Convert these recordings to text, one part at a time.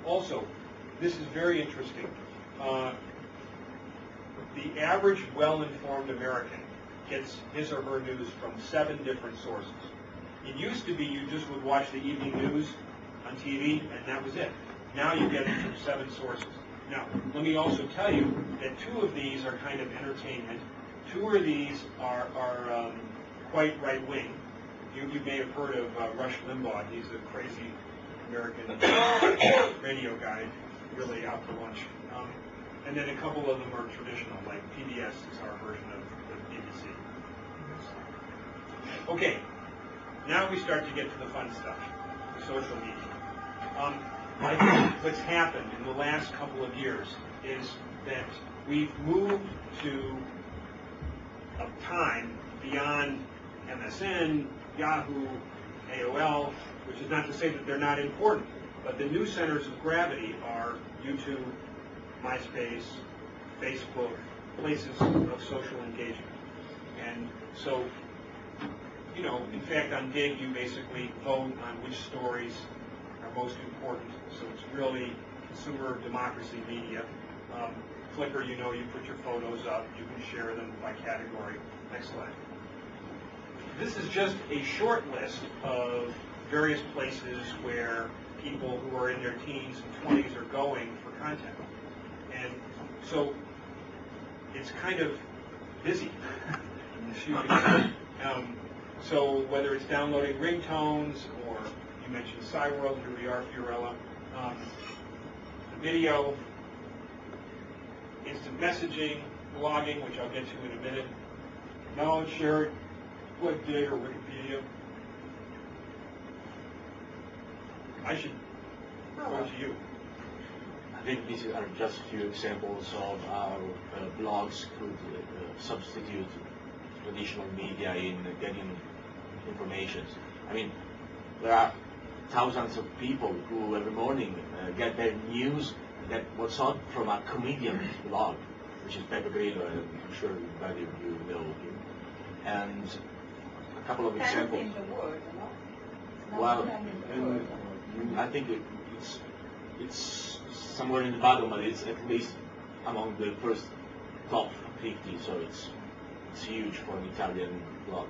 Also, this is very interesting. The average well-informed American gets his or her news from 7 different sources. It used to be you just would watch the evening news on TV and that was it. Now you get it from 7 sources. Now, let me also tell you that 2 of these are kind of entertainment. 2 of these are quite right-wing. You may have heard of Rush Limbaugh. He's a crazy American radio guy, really out to lunch. And then a couple of them are traditional, like PBS is our version of the BBC. Okay, now we start to get to the fun stuff, the social media. I think what's happened in the last couple of years is that we've moved to a time beyond MSN, Yahoo, AOL, which is not to say that they're not important, but the new centers of gravity are YouTube, MySpace, Facebook, places of social engagement. And so, you know, in fact, on Dig, you basically vote on which stories are most important. So it's really consumer democracy media. Flickr, you know, you put your photos up, you can share them by category. Next slide. This is just a short list of various places where people who are in their teens and 20s are going for content. And so it's kind of busy. So whether it's downloading ringtones or you mentioned Cyworld, here we are, Fiorella, the video, instant messaging, blogging, which I'll get to in a minute, knowledge sharing, like Dig or Wikipedia. I should go to you. I think these are just a few examples of how blogs could substitute traditional media in getting information. I mean, there are thousands of people who every morning get their news, get what's on from a comedian blog, which is Pepe Grillo, and I'm sure everybody of you know him. And a couple of examples. In the world, no? Well, I think it's somewhere in the bottom, but it's at least among the first top 50, so it's huge for an Italian blog.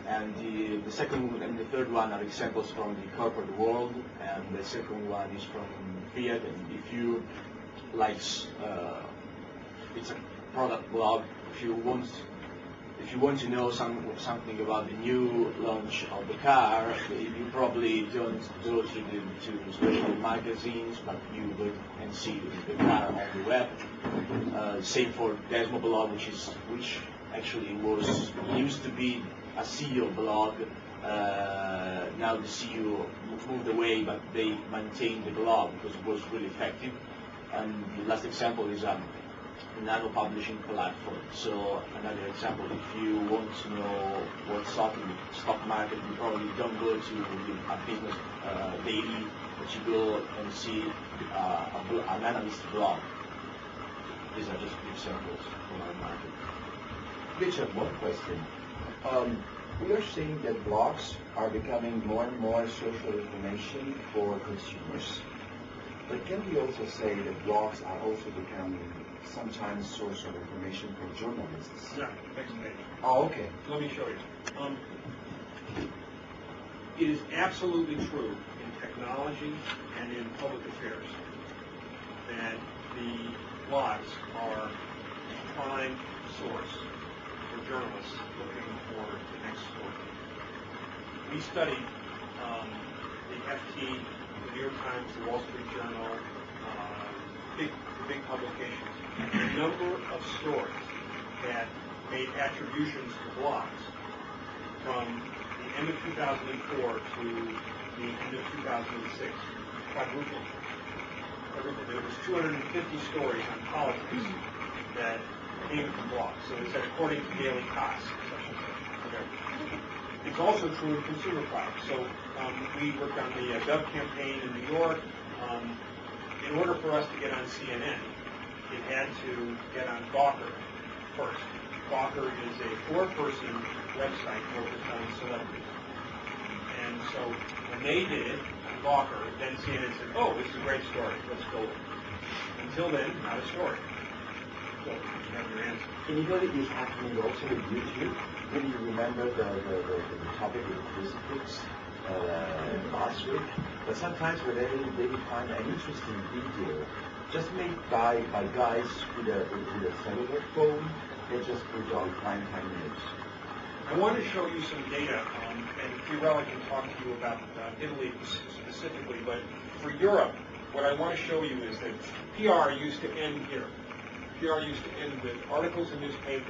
And the second and the third one are examples from the corporate world, and the second one is from Fiat. And if you like, it's a product blog. If you want to know something about the new launch of the car, you probably don't go to special magazines, but you go and see the car on the web. Same for Desmo blog, which actually used to be a CEO blog. Now the CEO moved away, but they maintained the blog because it was really effective. And the last example is nano publishing platform. So another example, if you want to know what's up in the stock market, you probably don't go to a business daily, but you go and see an analyst blog. These are just examples from our market. Richard, one question. We are seeing that blogs are becoming more and more social information for consumers. But can we also say that blogs are also becoming sometimes source of information for journalists? Yeah, next page. Oh, okay. Let me show you. It is absolutely true in technology and in public affairs that the blogs are a prime source for journalists looking for the next story. We studied the FT, the New York Times, the Wall Street Journal, big publications, the number of stories that made attributions to blogs from the end of 2004 to the end of 2006 quadrupled. There was 250 stories on politics that came from blogs. So it's according to daily costs. Okay. It's also true in consumer products. So we worked on the Dove campaign in New York. In order for us to get on CNN, it had to get on Gawker first. Gawker is a 4-person website focused on celebrities. And so when they did it, Gawker, then CNN said, oh, this is a great story, let's go with it. Until then, not a story. So, you have your answer. Can you know that is happening also with YouTube? Maybe you remember the topic of the crucifix last week. But sometimes when they find an interesting video, just made by guys with a cellular phone, they just put it on primetime news. I want to show you some data, and Fiorella can talk to you about Italy specifically, but for Europe, what I want to show you is that PR used to end here. PR used to end with articles in newspapers.